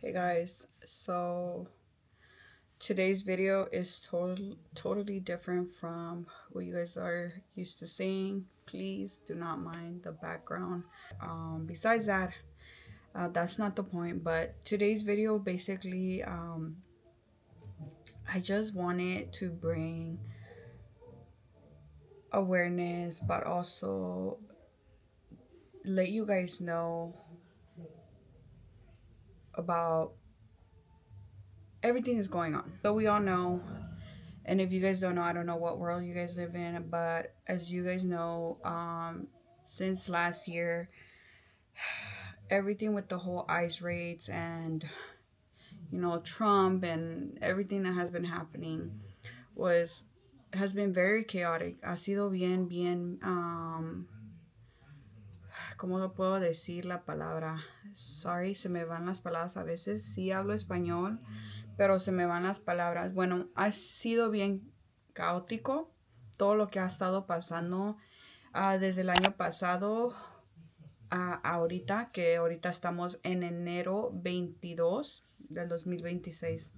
Hey guys, so today's video is totally different from what you guys are used to seeing. Please do not mind the background. Besides that, that's not the point. But today's video basically, I just wanted to bring awareness, but also let you guys know about everything that's going on. So we all know. And if you guys don't know, I don't know what world you guys live in, but as you guys know, since last year, everything with the whole ICE raids and Trump and everything that has been happening was has been very chaotic. Ha sido bien, ¿cómo puedo decir la palabra? Sorry, se me van las palabras a veces. Sí hablo español, pero se me van las palabras. Bueno, ha sido bien caótico todo lo que ha estado pasando desde el año pasado a ahorita, que ahorita estamos en enero 22 del 2026.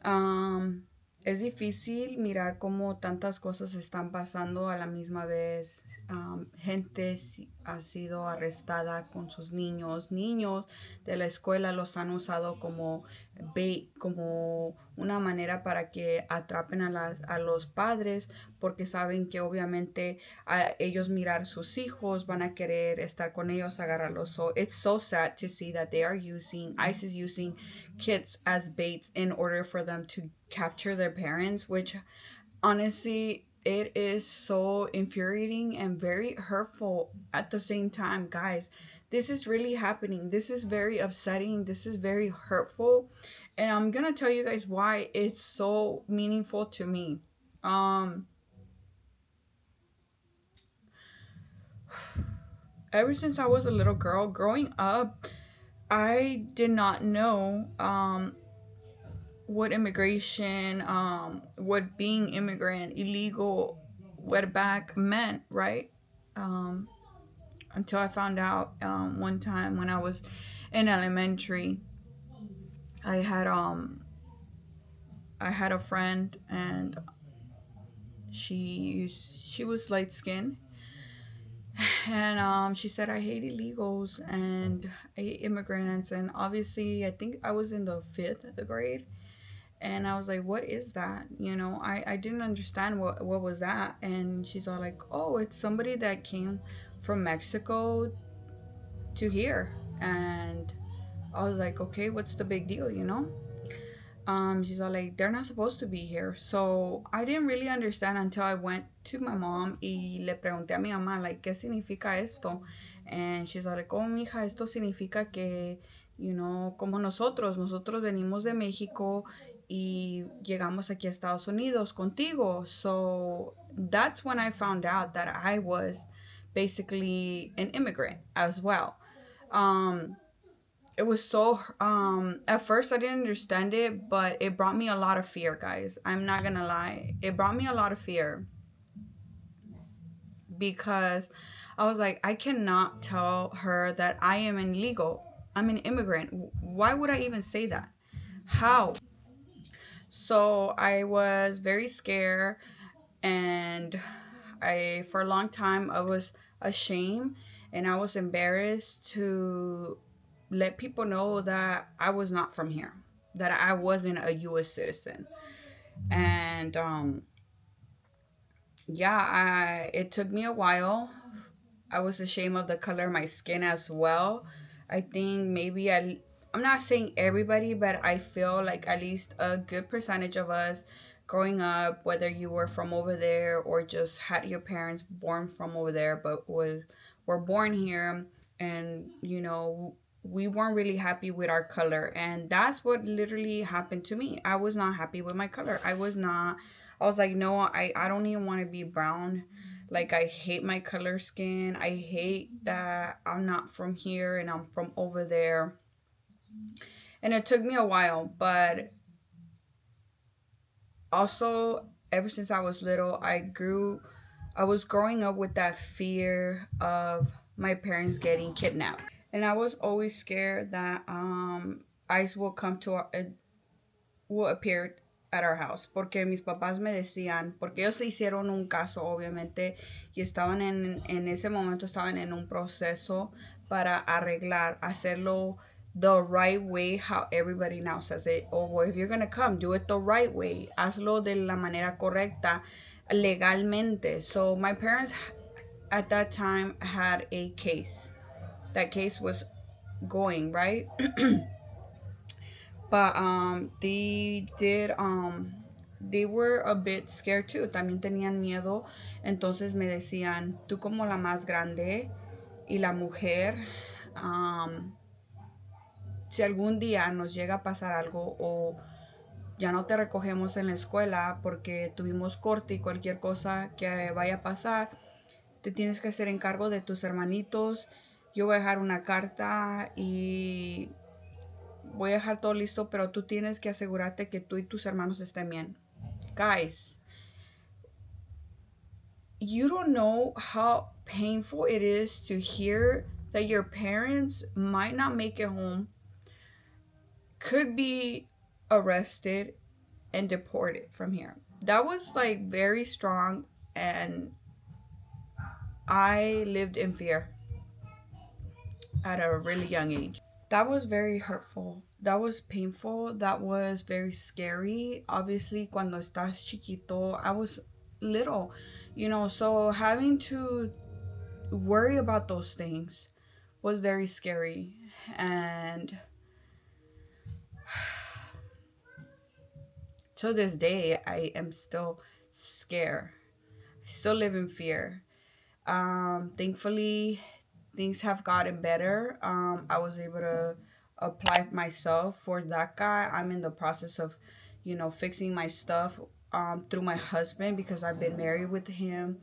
Um, es difícil mirar cómo tantas cosas están pasando a la misma vez. Gente ha sido arrestada con sus niños. Niños de la escuela los han usado como bait, como una manera para que atrapen a los padres, porque saben que obviamente a ellos mirar sus hijos van a querer estar con ellos, agarrarlos. So it's so sad to see that ICE is using kids as baits in order for them to capture their parents, which honestly it is so infuriating and very hurtful at the same time. Guys, this is really happening. This is very upsetting. This is very hurtful, and I'm gonna tell you guys why it's so meaningful to me. um Ever since I was a little girl growing up, I did not know what immigration, what being immigrant, illegal, what back meant, right? Um, until I found out one time when I was in elementary, I had um I had a friend, and she was light skinned, and she said, I hate illegals and I hate immigrants. And obviously I think I was in the fifth grade, and I was like, what is that? I didn't understand what was that. And she's all like, oh, it's somebody that came from Mexico to here. And I was like, okay, what's the big deal? She's all like, they're not supposed to be here. So I didn't really understand until I went to my mom y le pregunté a mi mamá, like, ¿qué significa esto? And she's all like, oh, mija, esto significa que, como nosotros venimos de México y llegamos aquí a Estados Unidos contigo. So that's when I found out that I was basically an immigrant as well. Um, it was so at first I didn't understand it, but it brought me a lot of fear, guys. I'm not gonna lie, it brought me a lot of fear because I was like, I cannot tell her that I am illegal, I'm an immigrant. Why would I even say that? How? So I was very scared, and I for a long time I was ashamed, and I was embarrassed to let people know that I was not from here, that I wasn't a US citizen. And yeah, I it took me a while. I was ashamed of the color of my skin as well. I think maybe I'm not saying everybody, but I feel like at least a good percentage of us growing up, whether you were from over there or just had your parents born from over there, but were born here, and we weren't really happy with our color. And that's what literally happened to me. I was not happy with my color. I was like, no, I don't even want to be brown. Like, I hate my color skin. I hate that I'm not from here and I'm from over there. And it took me a while, but also ever since I was little, I was growing up with that fear of my parents getting kidnapped. And I was always scared that ICE will come to our, will appear at our house, porque mis papás me decían, porque ellos se hicieron un caso obviamente y estaban en ese momento estaban en un proceso para arreglar, hacerlo the right way, how everybody now says it. Oh, well, if you're gonna come, do it the right way, hazlo de la manera correcta, legalmente. So my parents at that time had a case. That case was going right. But they were a bit scared too. También tenían miedo. Entonces me decían, tú como la más grande y la mujer, um, si algún día nos llega a pasar algo o ya no te recogemos en la escuela porque tuvimos corte y cualquier cosa que vaya a pasar, te tienes que hacer encargo de tus hermanitos. Yo voy a dejar una carta y voy a dejar todo listo, pero tú tienes que asegurarte que tú y tus hermanos estén bien. Guys, you don't know how painful it is to hear that your parents might not make it home, could be arrested and deported from here. That was like very strong, and I lived in fear at a really young age. That was very hurtful. That was painful. That was very scary. Obviously, cuando estás chiquito, I was little, so having to worry about those things was very scary. And to this day, I am still scared. I still live in fear. Thankfully, things have gotten better. I was able to apply myself for DACA. I'm in the process of, fixing my stuff through my husband because I've been married with him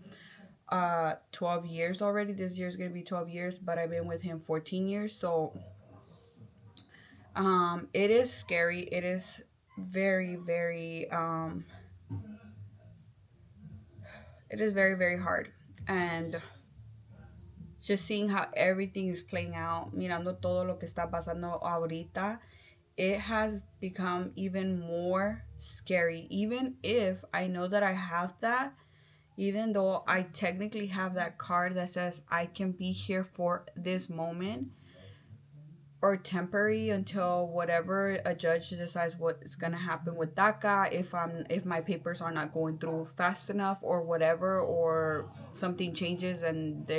12 years already. This year is going to be 12 years, but I've been with him 14 years. So it is scary. It is very, very, it is very, very hard. And just seeing how everything is playing out, mirando todo lo que está pasando ahorita, it has become even more scary. Even if I know that I have that, even though I technically have that card that says I can be here for this moment or temporary until whatever a judge decides what is gonna happen with DACA, if my papers are not going through fast enough or whatever, or something changes and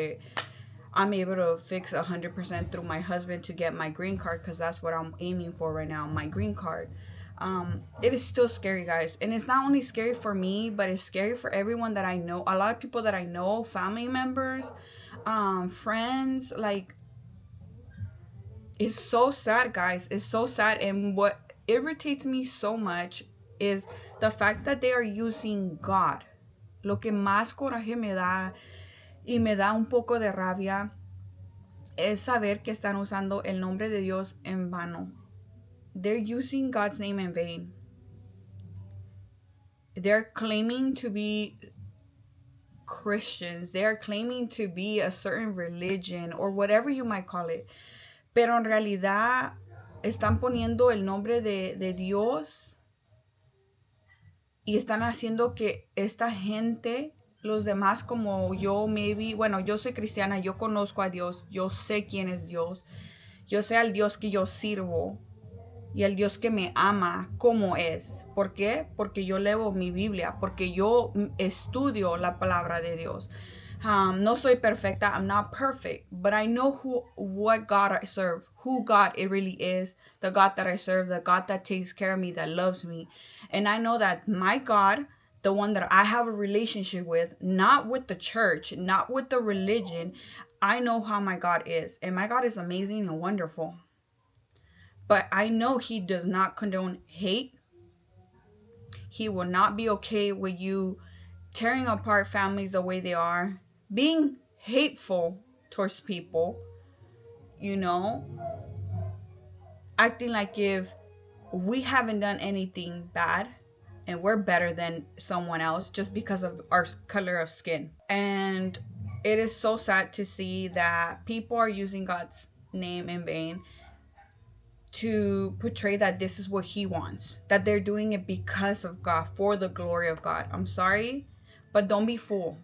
I'm able to fix 100% through my husband to get my green card, because that's what I'm aiming for right now, my green card. It is still scary, guys. And it's not only scary for me, but it's scary for everyone that I know. A lot of people that I know, family members, friends, like, it's so sad, guys. It's so sad. And what irritates me so much is the fact that they are using God. Lo que más coraje me da y me da un poco de rabia es saber que están usando el nombre de Dios en vano. They're using God's name in vain. They're claiming to be Christians. They're claiming to be a certain religion or whatever you might call it. Pero en realidad están poniendo el nombre de Dios y están haciendo que esta gente, los demás como yo, maybe, bueno, yo soy cristiana, yo conozco a Dios, yo sé quién es Dios, yo sé al Dios que yo sirvo y al Dios que me ama como es. ¿Por qué? Porque yo leo mi Biblia, porque yo estudio la palabra de Dios. No soy perfecta. I'm not perfect, but I know what God I serve, who God it really is, the God that I serve, the God that takes care of me, that loves me. And I know that my God, the one that I have a relationship with, not with the church, not with the religion, I know how my God is. And my God is amazing and wonderful. But I know he does not condone hate. He will not be okay with you tearing apart families the way they are, being hateful towards people, acting like if we haven't done anything bad and we're better than someone else just because of our color of skin. And it is so sad to see that people are using God's name in vain to portray that this is what he wants, that they're doing it because of God, for the glory of God. I'm sorry, but don't be fooled.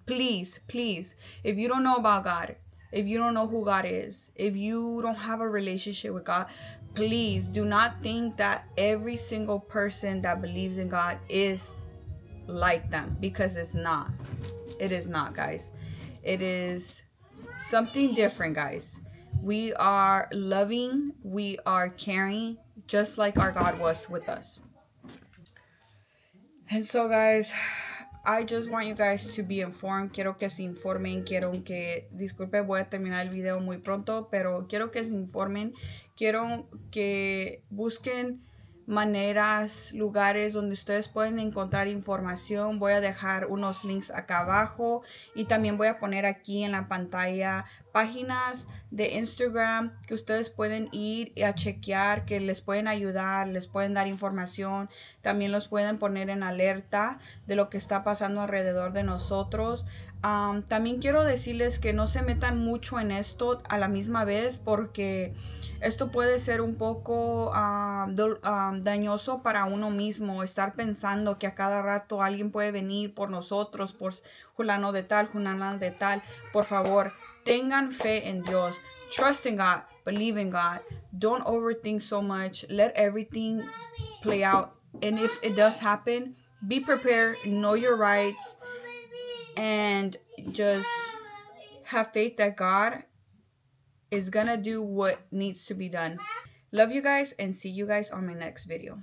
Please, please, if you don't know about God, if you don't know who God is, if you don't have a relationship with God, please do not think that every single person that believes in God is like them, because it's not. It is not, guys. It is something different, guys. We are loving, we are caring, just like our God was with us. And so, guys, I just want you guys to be informed. Quiero que se informen. Quiero que, disculpe, voy a terminar el video muy pronto, pero quiero que se informen. Quiero que busquen maneras, lugares donde ustedes pueden encontrar información. Voy a dejar unos links acá abajo y también voy a poner aquí en la pantalla páginas de Instagram que ustedes pueden ir a chequear, que les pueden ayudar, les pueden dar información. También los pueden poner en alerta de lo que está pasando alrededor de nosotros. También quiero decirles que no se metan mucho en esto a la misma vez, porque esto puede ser un poco dañoso para uno mismo, estar pensando que a cada rato alguien puede venir por nosotros, por fulano de tal, fulano de tal. Por favor, tengan fe en Dios. Trust in God. Believe in God. Don't overthink so much. Let everything play out. And if it does happen, be prepared, know your rights, and just have faith that God is gonna do what needs to be done. Love you guys, and see you guys on my next video.